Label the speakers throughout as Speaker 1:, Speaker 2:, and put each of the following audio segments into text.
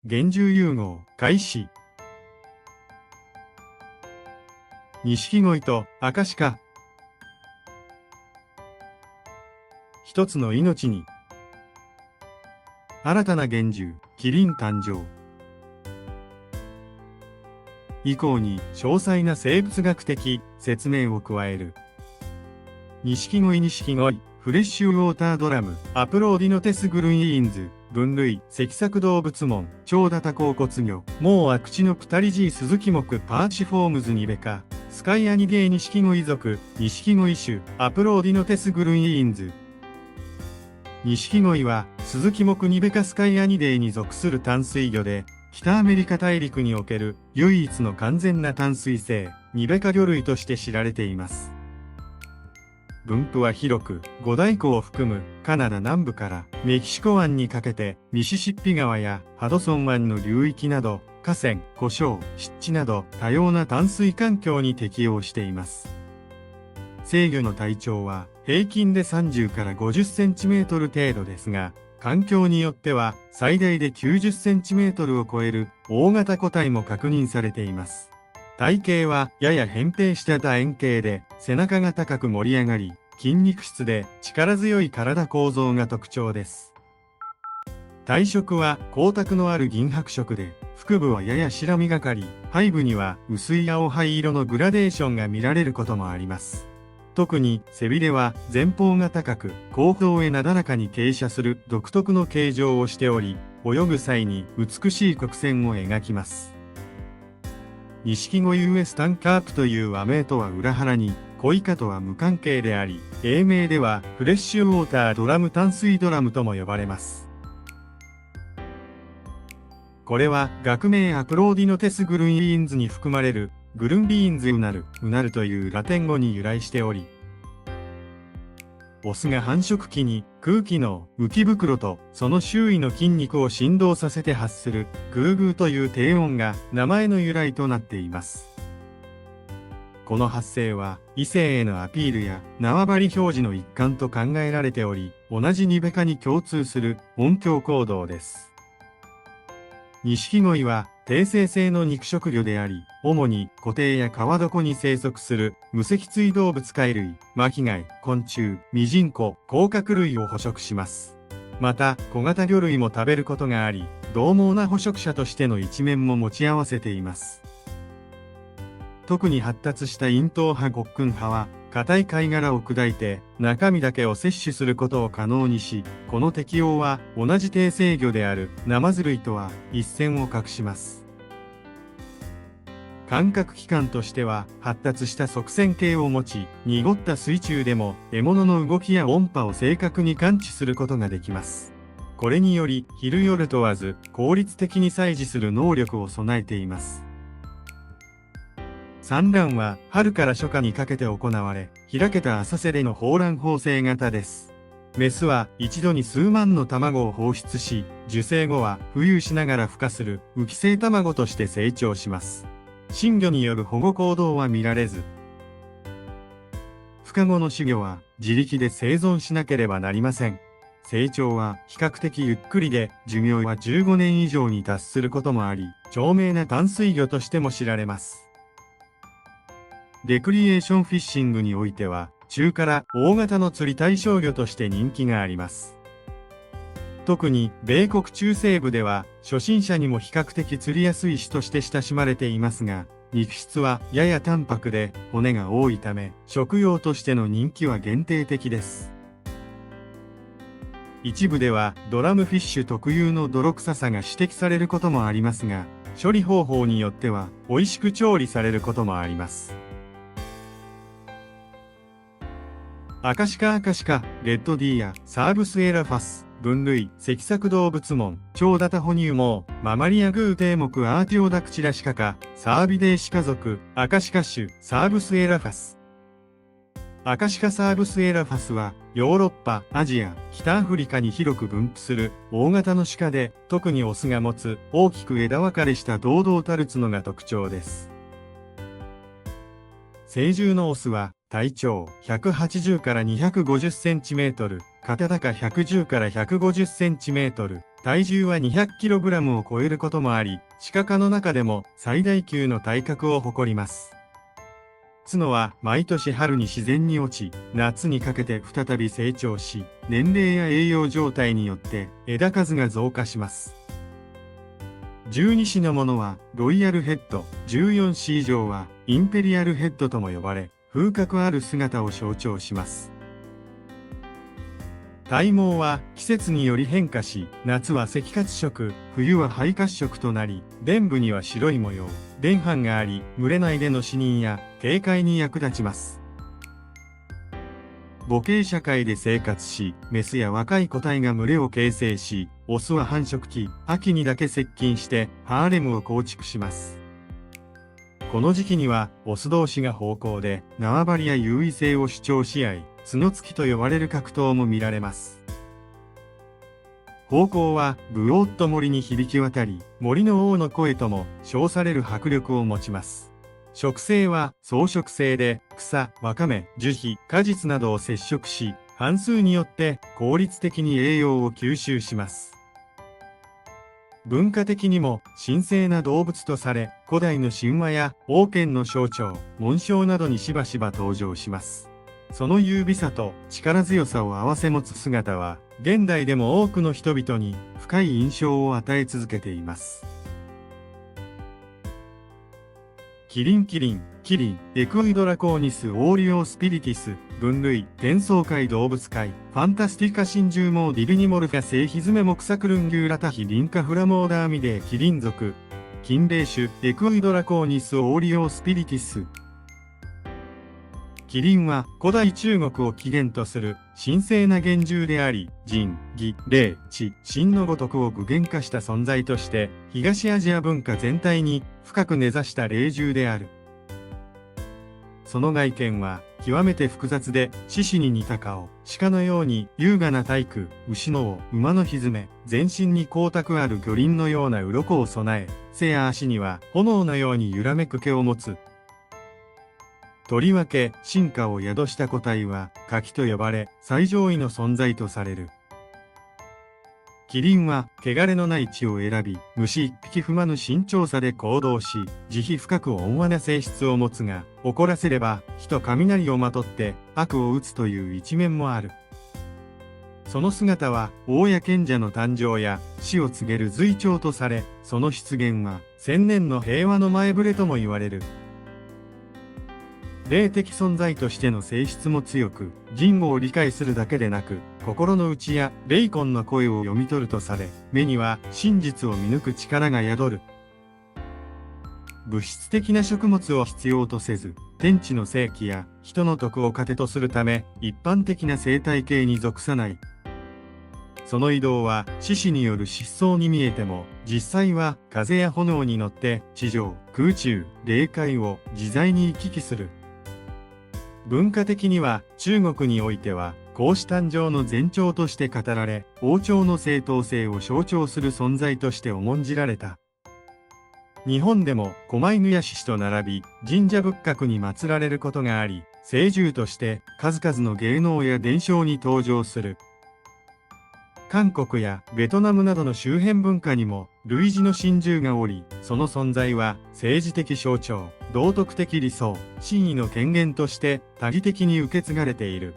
Speaker 1: 厳重融合開始。錦鯉とアカシカ。一つの命に。新たな厳重、キリン誕生。以降に詳細な生物学的説明を加える。錦鯉、フレッシュウォータードラム、アプローディノテスグルイーンズ、分類、脊索動物門、超ダタ甲骨魚、モウアクチノプタリジースズキ目、パーチフォームズニベカ、スカイアニゲイ錦鯉属、錦鯉種、アプローディノテスグルイーンズ。錦鯉は、スズキ目ニベカスカイアニデイに属する淡水魚で、北アメリカ大陸における唯一の完全な淡水生、ニベカ魚類として知られています。分布は広く、五大湖を含むカナダ南部からメキシコ湾にかけて、ミシシッピ川やハドソン湾の流域など、河川、湖沼、湿地など多様な淡水環境に適応しています。成魚の体長は平均で30から50センチメートル程度ですが、環境によっては最大で90センチメートルを超える大型個体も確認されています。体型はやや扁平した楕円形で、背中が高く盛り上がり、筋肉質で力強い体構造が特徴です。体色は光沢のある銀白色で、腹部はやや白みがかり、背部には薄い青灰色のグラデーションが見られることもあります。特に背びれは前方が高く、後方へなだらかに傾斜する独特の形状をしており、泳ぐ際に美しい曲線を描きます。錦鯉ウエスタンカープという和名とは裏腹に、コイ科とは無関係であり、英名ではフレッシュウォータードラム淡水ドラムとも呼ばれます。これは学名アプローディノテスグルイーンズに含まれるグルンビーンズウナルというラテン語に由来しており、オスが繁殖期に空気の浮き袋とその周囲の筋肉を振動させて発するグーグーという低音が名前の由来となっています。この発声は異性へのアピールや縄張り表示の一環と考えられており、同じニベ科に共通する音響行動です。錦鯉は低生性の肉食魚であり、主に湖底や川床に生息する無脊椎動物貝類、巻貝、昆虫、ミジンコ、甲殻類を捕食します。また、小型魚類も食べることがあり、獰猛な捕食者としての一面も持ち合わせています。特に発達した咽頭派ゴックン派は、硬い貝殻を砕いて中身だけを摂取することを可能にし、この適応は同じ低生魚であるナマズ類とは一線を画します。感覚器官としては発達した側線形を持ち、濁った水中でも獲物の動きや音波を正確に感知することができます。これにより昼夜問わず効率的に採取する能力を備えています。産卵は春から初夏にかけて行われ、開けた浅瀬での抱卵放生型です。メスは一度に数万の卵を放出し、受精後は浮遊しながら孵化する浮き生卵として成長します。真魚による保護行動は見られず、孵化後の仔魚は自力で生存しなければなりません。成長は比較的ゆっくりで、寿命は15年以上に達することもあり、長命な淡水魚としても知られます。レクリエーションフィッシングにおいては、中から大型の釣り対象魚として人気があります。特に米国中西部では、初心者にも比較的釣りやすい種として親しまれていますが、肉質はやや淡白で骨が多いため、食用としての人気は限定的です。一部ではドラムフィッシュ特有の泥臭さが指摘されることもありますが、処理方法によっては美味しく調理されることもあります。アカシカ、レッドディア、サーブスエラファス、分類、脊索動物門、超ダタ哺乳毛、ママリアグーテー目アーティオダクチラシカ科、サービデーシカ属、アカシカ種、サーブスエラファス。アカシカサーブスエラファスは、ヨーロッパ、アジア、北アフリカに広く分布する大型の鹿で、特にオスが持つ大きく枝分かれした堂々たる角が特徴です。成獣のオスは、体長180から250センチメートル、肩高110から150センチメートル、体重は 200kg を超えることもあり、鹿科の中でも最大級の体格を誇ります。角は毎年春に自然に落ち、夏にかけて再び成長し、年齢や栄養状態によって枝数が増加します。12子のものはロイヤルヘッド、14子以上はインペリアルヘッドとも呼ばれ、風格ある姿を象徴します。体毛は季節により変化し、夏は赤褐色、冬は灰褐色となり、臀部には白い模様、臀斑があり、群れ内での視認や警戒に役立ちます。母系社会で生活し、メスや若い個体が群れを形成し、オスは繁殖期、秋にだけ接近してハーレムを構築します。この時期には、オス同士が方向で縄張りや優位性を主張し合い、角突きと呼ばれる格闘も見られます。方向は、ブオーッと森に響き渡り、森の王の声とも称される迫力を持ちます。食性は草食性で、草、わかめ、樹皮、果実などを摂食し、半数によって効率的に栄養を吸収します。文化的にも神聖な動物とされ、古代の神話や王権の象徴、紋章などにしばしば登場します。その優美さと力強さを併せ持つ姿は、現代でも多くの人々に深い印象を与え続けています。キリン、エクイドラコーニスオーリオスピリティス、分類、天草界動物界、ファンタスティカ真獣毛ディビニモルファセイヒズメモクサクルンギューラタヒリンカフラモーダーミデーキリン属、近霊種、エクイドラコーニスオーリオスピリティス。キリンは古代中国を起源とする神聖な幻獣であり、仁、義、礼、智、信のごとくを具現化した存在として、東アジア文化全体に深く根ざした霊獣である。その外見は極めて複雑で、獅子に似た顔、鹿のように優雅な体躯、牛の尾、馬のひづめ、全身に光沢ある魚鱗のような鱗を備え、背や足には炎のように揺らめく毛を持つ。とりわけ進化を宿した個体は牡蠣と呼ばれ最上位の存在とされる。キリンは汚れのない地を選び、虫一匹踏まぬ慎重さで行動し、慈悲深く温和な性質を持つが、怒らせれば火と雷をまとって悪を打つという一面もある。その姿は王や賢者の誕生や死を告げる随鳥とされ、その出現は千年の平和の前触れとも言われる。霊的存在としての性質も強く、人語を理解するだけでなく、心の内や霊魂の声を読み取るとされ、目には真実を見抜く力が宿る。物質的な食物を必要とせず、天地の生気や人の徳を糧とするため、一般的な生態系に属さない。その移動は獅子による失踪に見えても、実際は風や炎に乗って地上、空中、霊界を自在に行き来する。文化的には中国においては孔子誕生の前兆として語られ、王朝の正当性を象徴する存在として重んじられた。日本でも狛犬や獅子と並び神社仏閣に祀られることがあり、聖獣として数々の芸能や伝承に登場する。韓国やベトナムなどの周辺文化にも類似の神獣がおり、その存在は政治的象徴、道徳的理想、真意の権限として多義的に受け継がれている。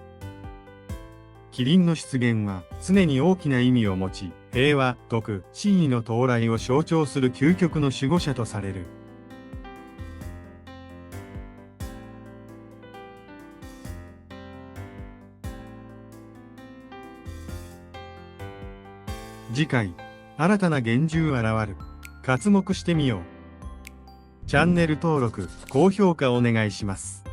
Speaker 1: キリンの出現は常に大きな意味を持ち、平和、徳、真意の到来を象徴する究極の守護者とされる。次回、新たな幻獣現る。刮目してみよう。チャンネル登録、高評価お願いします。